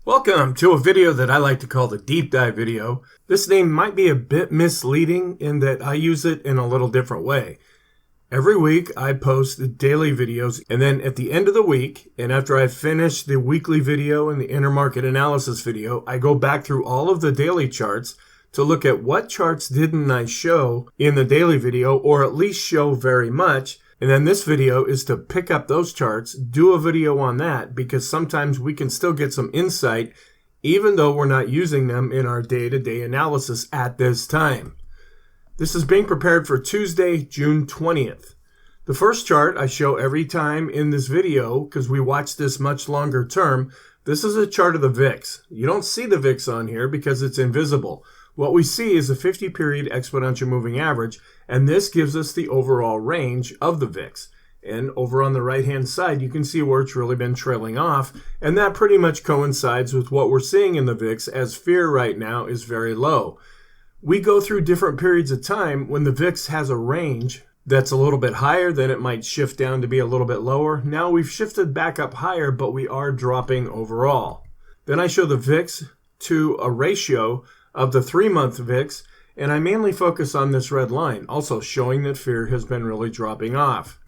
Welcome to a video that I like to call the deep dive video. This name might be a bit misleading in that I use it in a little different way. Every week I post the daily videos, and then at the end of the week, and after I finish the weekly video and the intermarket analysis video, I go back through all of the daily charts to look at what charts didn't I show in the daily video, or at least show very much. And then this video is to pick up those charts, do a video on that, because sometimes we can still get some insight even though we're not using them in our day-to-day analysis at this time. This is being prepared for Tuesday, June 20th. The first chart I show every time in this video, because we watch this much longer term, this is a chart of the VIX. You don't see the VIX on here because it's invisible. What we see is a 50-period exponential moving average, and this gives us the overall range of the VIX. And over on the right-hand side, you can see where it's really been trailing off, and that pretty much coincides with what we're seeing in the VIX, as fear right now is very low. We go through different periods of time when the VIX has a range that's a little bit higher, then it might shift down to be a little bit lower. Now we've shifted back up higher, but we are dropping overall. Then I show the VIX to a ratio of the 3-month VIX, and I mainly focus on this red line, also showing that fear has been really dropping off.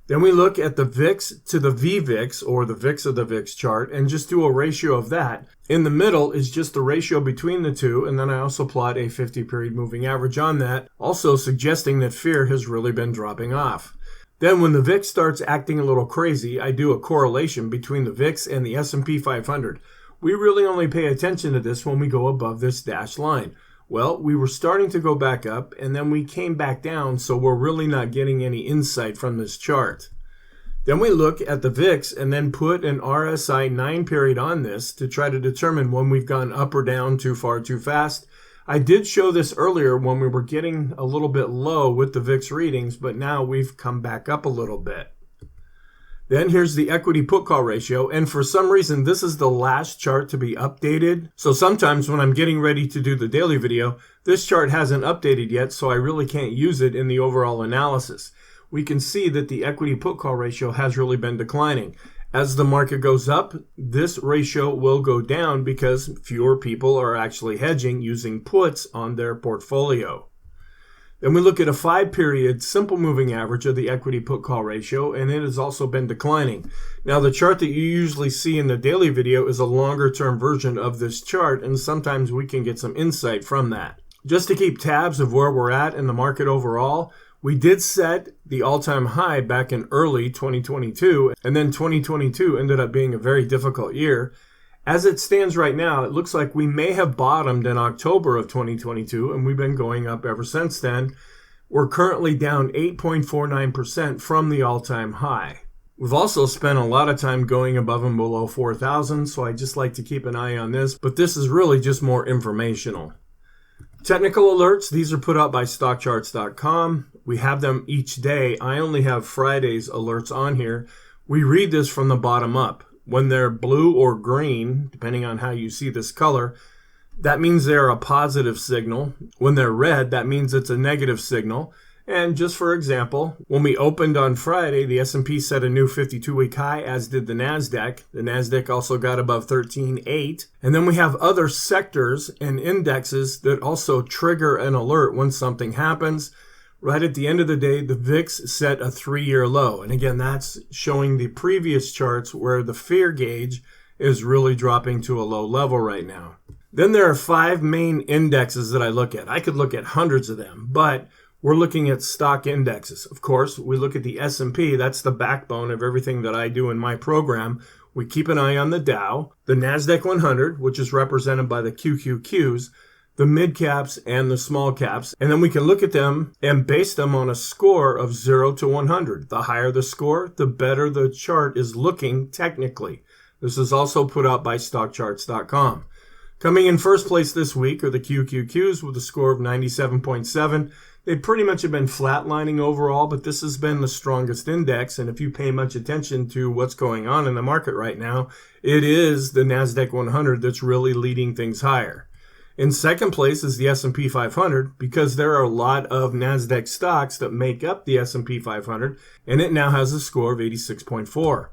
Then we look at the VIX to the VVIX, or the VIX of the VIX chart, and just do a ratio of that. In the middle is just the ratio between the two, and then I also plot a 50-period moving average on that, also suggesting that fear has really been dropping off. Then when the VIX starts acting a little crazy, I do a correlation between the VIX and the S&P 500. We really only pay attention to this when we go above this dashed line. Well, we were starting to go back up, and then we came back down, so we're really not getting any insight from this chart. Then we look at the VIX and then put an RSI 9 period on this to try to determine when we've gone up or down too far too fast. I did show this earlier when we were getting a little bit low with the VIX readings, but now we've come back up a little bit. Then here's the equity put call ratio, and for some reason this is the last chart to be updated. So sometimes when I'm getting ready to do the daily video, this chart hasn't updated yet, so I really can't use it in the overall analysis. We can see that the equity put call ratio has really been declining. As the market goes up, this ratio will go down because fewer people are actually hedging using puts on their portfolio. Then we look at a 5-period simple moving average of the equity put call ratio, and it has also been declining. Now the chart that you usually see in the daily video is a longer term version of this chart, and sometimes we can get some insight from that. Just to keep tabs of where we're at in the market overall, we did set the all-time high back in early 2022, and then 2022 ended up being a very difficult year. As it stands right now, it looks like we may have bottomed in October of 2022, and we've been going up ever since then. We're currently down 8.49% from the all-time high. We've also spent a lot of time going above and below 4,000, so I just like to keep an eye on this, but this is really just more informational. Technical alerts, these are put out by stockcharts.com. We have them each day. I only have Friday's alerts on here. We read this from the bottom up. When they're blue or green, depending on how you see this color, that means they're a positive signal. When they're red, that means it's a negative signal. And just for example, when we opened on Friday, the S&P set a new 52-week high, as did the NASDAQ. The NASDAQ also got above 13.8. And then we have other sectors and indexes that also trigger an alert when something happens. Right at the end of the day, the VIX set a 3-year low. And again, that's showing the previous charts where the fear gauge is really dropping to a low level right now. Then there are 5 main indexes that I look at. I could look at hundreds of them, but we're looking at stock indexes. Of course, we look at the S&P. That's the backbone of everything that I do in my program. We keep an eye on the Dow, the NASDAQ 100, which is represented by the QQQs, the mid caps and the small caps, and then we can look at them and base them on a score of 0 to 100. The higher the score, the better the chart is looking technically. This is also put out by stockcharts.com. Coming in first place this week are the QQQs with a score of 97.7. They pretty much have been flatlining overall, but this has been the strongest index, and if you pay much attention to what's going on in the market right now, it is the NASDAQ 100 that's really leading things higher. In second place is the S&P 500 because there are a lot of NASDAQ stocks that make up the S&P 500, and it now has a score of 86.4.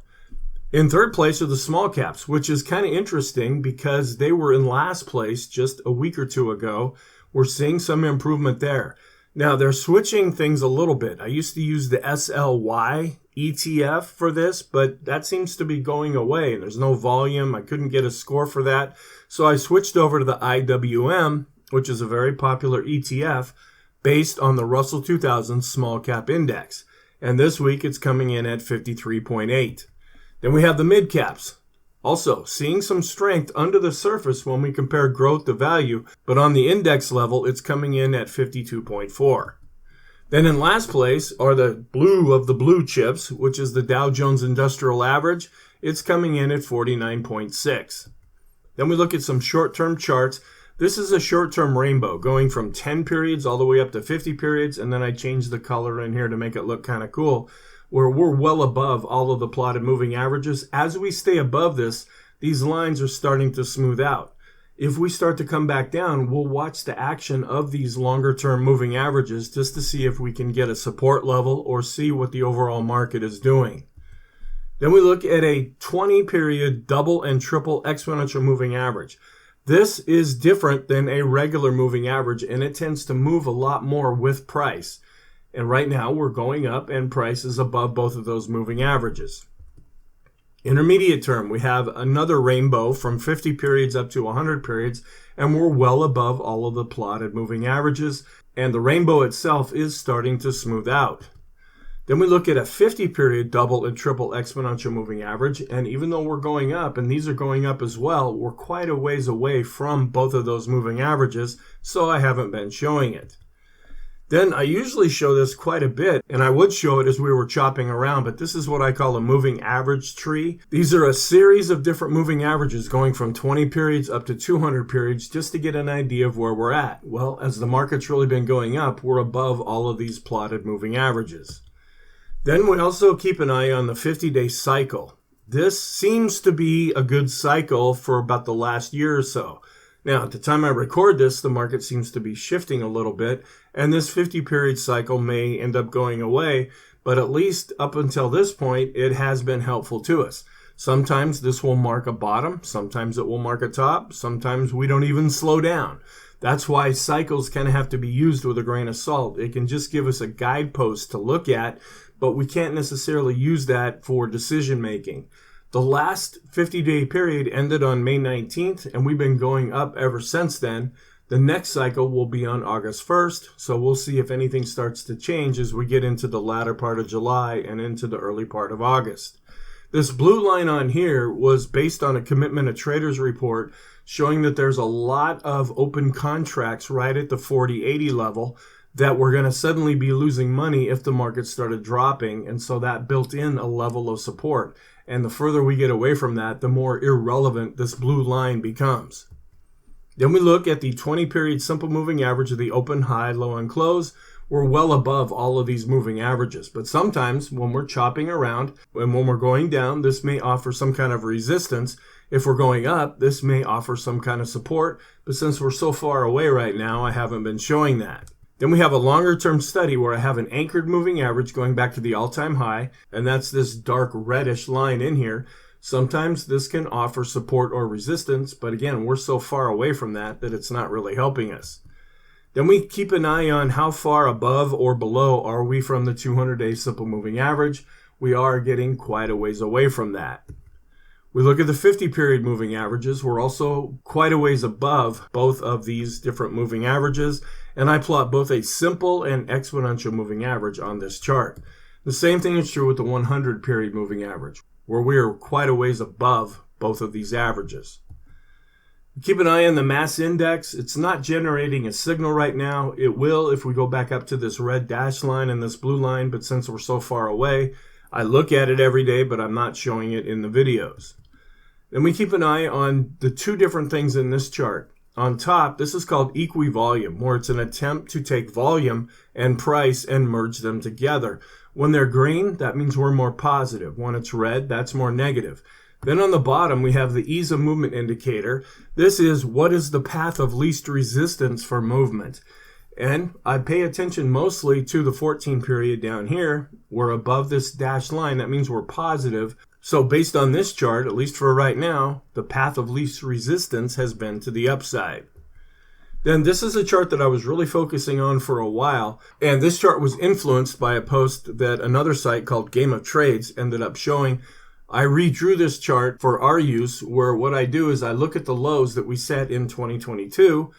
In third place are the small caps, which is kind of interesting because they were in last place just a week or two ago. We're seeing some improvement there. Now, they're switching things a little bit. I used to use the SLY ETF for this, but that seems to be going away. There's no volume. I couldn't get a score for that. So I switched over to the IWM, which is a very popular ETF based on the Russell 2000 Small Cap Index. And this week it's coming in at 53.8. Then we have the mid caps. Also, seeing some strength under the surface when we compare growth to value, but on the index level, it's coming in at 52.4. Then in last place are the blue of the blue chips, which is the Dow Jones Industrial Average. It's coming in at 49.6. Then we look at some short-term charts. This is a short-term rainbow going from 10 periods all the way up to 50 periods, and then I changed the color in here to make it look kind of cool, where we're well above all of the plotted moving averages. As we stay above this, these lines are starting to smooth out. If we start to come back down, we'll watch the action of these longer-term moving averages just to see if we can get a support level or see what the overall market is doing. Then we look at a 20-period double and triple exponential moving average. This is different than a regular moving average, and it tends to move a lot more with price. And right now we're going up and price is above both of those moving averages. Intermediate term, we have another rainbow from 50 periods up to 100 periods, and we're well above all of the plotted moving averages, and the rainbow itself is starting to smooth out. Then we look at a 50-period double and triple exponential moving average, and even though we're going up, and these are going up as well, we're quite a ways away from both of those moving averages, so I haven't been showing it. Then I usually show this quite a bit, and I would show it as we were chopping around, but this is what I call a moving average tree. These are a series of different moving averages going from 20 periods up to 200 periods just to get an idea of where we're at. Well, as the market's really been going up, we're above all of these plotted moving averages. Then we also keep an eye on the 50-day cycle. This seems to be a good cycle for about the last year or so. Now, at the time I record this, the market seems to be shifting a little bit, and this 50-period cycle may end up going away, but at least up until this point, it has been helpful to us. Sometimes this will mark a bottom, sometimes it will mark a top, sometimes we don't even slow down. That's why cycles kind of have to be used with a grain of salt. It can just give us a guidepost to look at, but we can't necessarily use that for decision making. The last 50-day period ended on May 19th, and we've been going up ever since then. The next cycle will be on August 1st, so we'll see if anything starts to change as we get into the latter part of July and into the early part of August. This blue line on here was based on a commitment of traders report showing that there's a lot of open contracts right at the 40-80 level that we're going to suddenly be losing money if the market started dropping, and so that built in a level of support. And the further we get away from that, the more irrelevant this blue line becomes. Then we look at the 20-period simple moving average of the open, high, low, and close. We're well above all of these moving averages. But sometimes when we're chopping around and when we're going down, this may offer some kind of resistance. If we're going up, this may offer some kind of support. But since we're so far away right now, I haven't been showing that. Then we have a longer-term study where I have an anchored moving average going back to the all-time high, and that's this dark reddish line in here. Sometimes this can offer support or resistance, but again, we're so far away from that it's not really helping us. Then we keep an eye on how far above or below are we from the 200-day simple moving average. We are getting quite a ways away from that. We look at the 50-period moving averages. We're also quite a ways above both of these different moving averages, and I plot both a simple and exponential moving average on this chart. The same thing is true with the 100-period moving average, where we are quite a ways above both of these averages. Keep an eye on the mass index. It's not generating a signal right now. It will if we go back up to this red dash line and this blue line, but since we're so far away, I look at it every day, but I'm not showing it in the videos. Then we keep an eye on the two different things in this chart. On top, this is called equivolume, where it's an attempt to take volume and price and merge them together. When they're green, that means we're more positive. When it's red, that's more negative. Then on the bottom, we have the ease of movement indicator. This is what is the path of least resistance for movement. And I pay attention mostly to the 14 period down here. We're above this dashed line. That means we're positive. So based on this chart, at least for right now, the path of least resistance has been to the upside. Then this is a chart that I was really focusing on for a while, and this chart was influenced by a post that another site called Game of Trades ended up showing. I redrew this chart for our use, where what I do is I look at the lows that we set in 2022,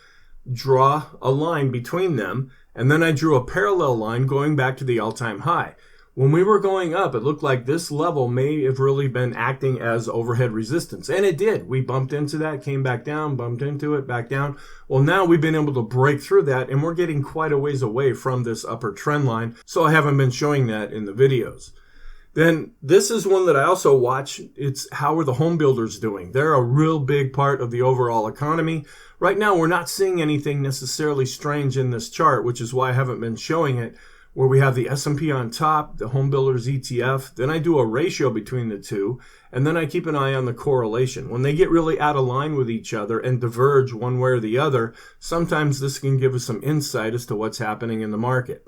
draw a line between them, and then I drew a parallel line going back to the all-time high. When we were going up, it looked like this level may have really been acting as overhead resistance. And it did. We bumped into that, came back down, bumped into it, back down. Well, now we've been able to break through that, and we're getting quite a ways away from this upper trend line. So I haven't been showing that in the videos. Then this is one that I also watch. It's how are the home builders doing? They're a real big part of the overall economy. Right now, we're not seeing anything necessarily strange in this chart, which is why I haven't been showing it, where we have the S&P on top, the home builders ETF. Then I do a ratio between the two, and then I keep an eye on the correlation. When they get really out of line with each other and diverge one way or the other, sometimes this can give us some insight as to what's happening in the market.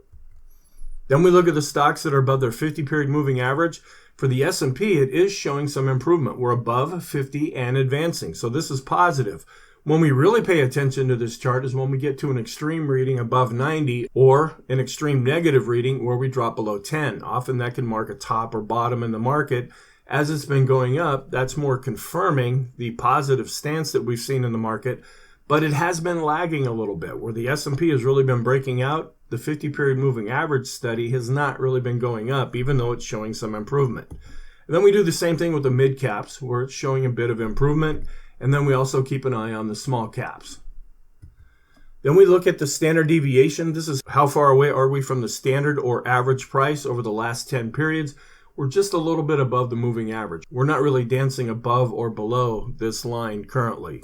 Then we look at the stocks that are above their 50-period moving average. For the S&P, it is showing some improvement. We're above 50 and advancing, so this is positive. When we really pay attention to this chart is when we get to an extreme reading above 90 or an extreme negative reading where we drop below 10. Often that can mark a top or bottom in the market. As it's been going up, that's more confirming the positive stance that we've seen in the market, but it has been lagging a little bit. Where the S&P has really been breaking out, the 50-period moving average study has not really been going up, even though it's showing some improvement. And then we do the same thing with the mid caps, where it's showing a bit of improvement. And then we also keep an eye on the small caps. Then we look at the standard deviation. This is how far away are we from the standard or average price over the last 10 periods. We're just a little bit above the moving average. We're not really dancing above or below this line currently.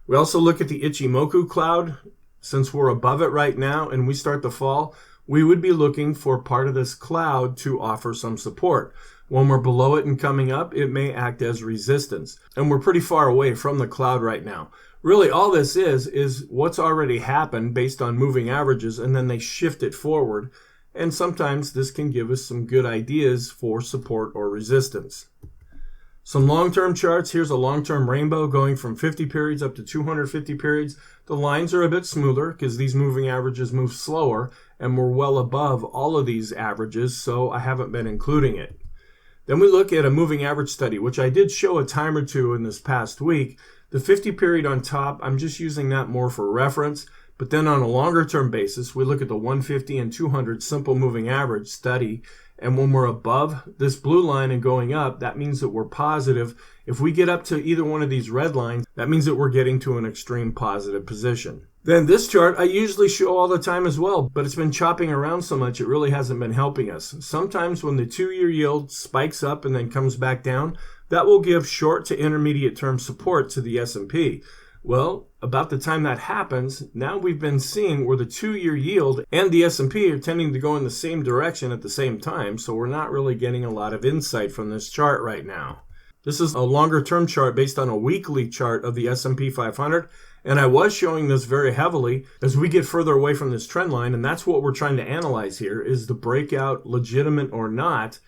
We also look at the Ichimoku cloud. Since we're above it right now and we start to fall, we would be looking for part of this cloud to offer some support. When we're below it and coming up, it may act as resistance. And we're pretty far away from the cloud right now. Really, all this is what's already happened based on moving averages, and then they shift it forward. And sometimes this can give us some good ideas for support or resistance. Some long-term charts. Here's a long-term rainbow going from 50 periods up to 250 periods. The lines are a bit smoother because these moving averages move slower, and we're well above all of these averages, so I haven't been including it. Then we look at a moving average study, which I did show a time or two in this past week. The 50 period on top, I'm just using that more for reference. But then on a longer term basis, we look at the 150 and 200 simple moving average study. And when we're above this blue line and going up, that means that we're positive. If we get up to either one of these red lines, that means that we're getting to an extreme positive position. Then this chart I usually show all the time as well, but it's been chopping around so much it really hasn't been helping us. Sometimes when the 2-year yield spikes up and then comes back down, that will give short to intermediate term support to the S&P. Well, about the time that happens, now we've been seeing where the 2-year yield and the S&P are tending to go in the same direction at the same time, so we're not really getting a lot of insight from this chart right now. This is a longer term chart based on a weekly chart of the S&P 500. And I was showing this very heavily as we get further away from this trend line, and that's what we're trying to analyze here. Is the breakout legitimate or not?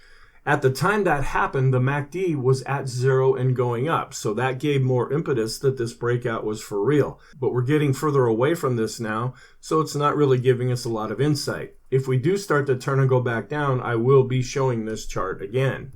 At the time that happened, the MACD was at 0 and going up, so that gave more impetus that this breakout was for real. But we're getting further away from this now, so it's not really giving us a lot of insight. If we do start to turn and go back down, I will be showing this chart again.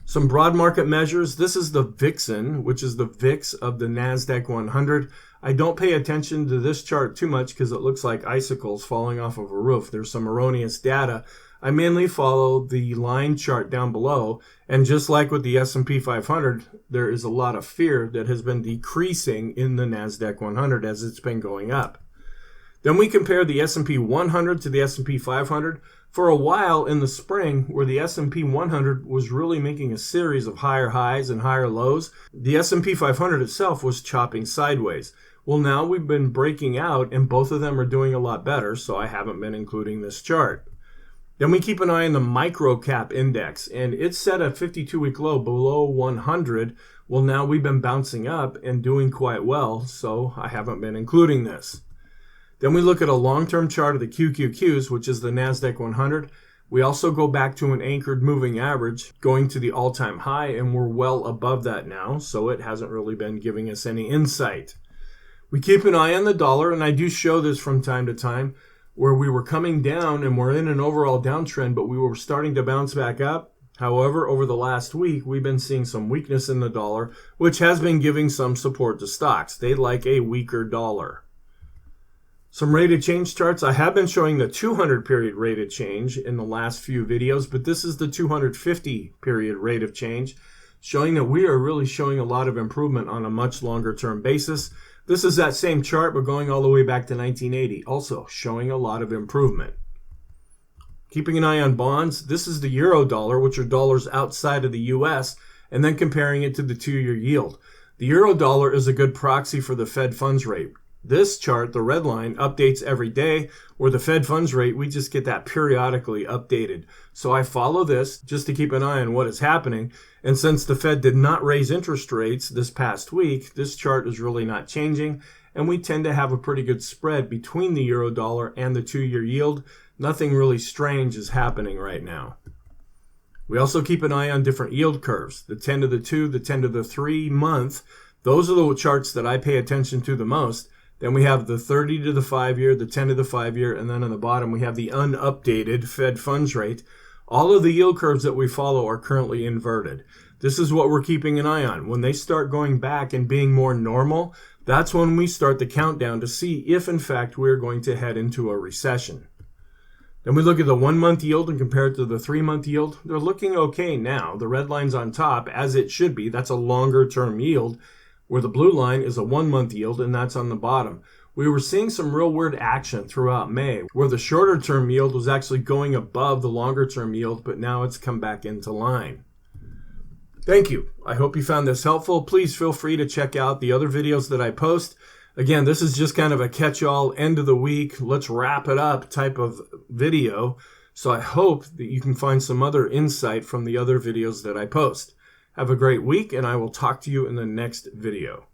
Some broad market measures. This is the Vixen, which is the VIX of the NASDAQ 100. I don't pay attention to this chart too much because it looks like icicles falling off of a roof. There's some erroneous data. I mainly follow the line chart down below. And just like with the S&P 500, there is a lot of fear that has been decreasing in the NASDAQ 100 as it's been going up. Then we compare the S&P 100 to the S&P 500. For a while in the spring, where the S&P 100 was really making a series of higher highs and higher lows, the S&P 500 itself was chopping sideways. Well, now we've been breaking out, and both of them are doing a lot better, so I haven't been including this chart. Then we keep an eye on the micro cap index, and it's set a 52-week low below 100. Well, now we've been bouncing up and doing quite well, so I haven't been including this. Then we look at a long-term chart of the QQQs, which is the NASDAQ 100. We also go back to an anchored moving average going to the all-time high, and we're well above that now, so it hasn't really been giving us any insight. We keep an eye on the dollar, and I do show this from time to time, where we were coming down and we're in an overall downtrend, but we were starting to bounce back up. However, over the last week, we've been seeing some weakness in the dollar, which has been giving some support to stocks. They like a weaker dollar. Some rate of change charts. I have been showing the 200 period rate of change in the last few videos, but this is the 250 period rate of change, showing that we are really showing a lot of improvement on a much longer term basis. This is that same chart, but going all the way back to 1980, also showing a lot of improvement. Keeping an eye on bonds, this is the euro dollar, which are dollars outside of the US, and then comparing it to the 2-year yield. The euro dollar is a good proxy for the Fed funds rate. This chart, the red line, updates every day, where the Fed funds rate, we just get that periodically updated. So I follow this just to keep an eye on what is happening. And since the Fed did not raise interest rates this past week, this chart is really not changing. And we tend to have a pretty good spread between the euro dollar and the 2-year yield. Nothing really strange is happening right now. We also keep an eye on different yield curves. The 10 to the 2, the 10 to the 3 month. Those are the charts that I pay attention to the most. Then we have the 30 to the 5-year, the 10 to the 5-year, and then on the bottom we have the unupdated Fed funds rate. All of the yield curves that we follow are currently inverted. This is what we're keeping an eye on. When they start going back and being more normal, that's when we start the countdown to see if in fact we're going to head into a recession. Then we look at the 1-month yield and compare it to the 3-month yield. They're looking okay now. The red line's on top, as it should be. That's a longer term yield, where the blue line is a 1-month yield, and that's on the bottom. We were seeing some real weird action throughout May, where the shorter term yield was actually going above the longer term yield, but now it's come back into line. Thank you. I hope you found this helpful. Please feel free to check out the other videos that I post. Again, this is just kind of a catch-all, end of the week, let's wrap it up type of video. So I hope that you can find some other insight from the other videos that I post. Have a great week, and I will talk to you in the next video.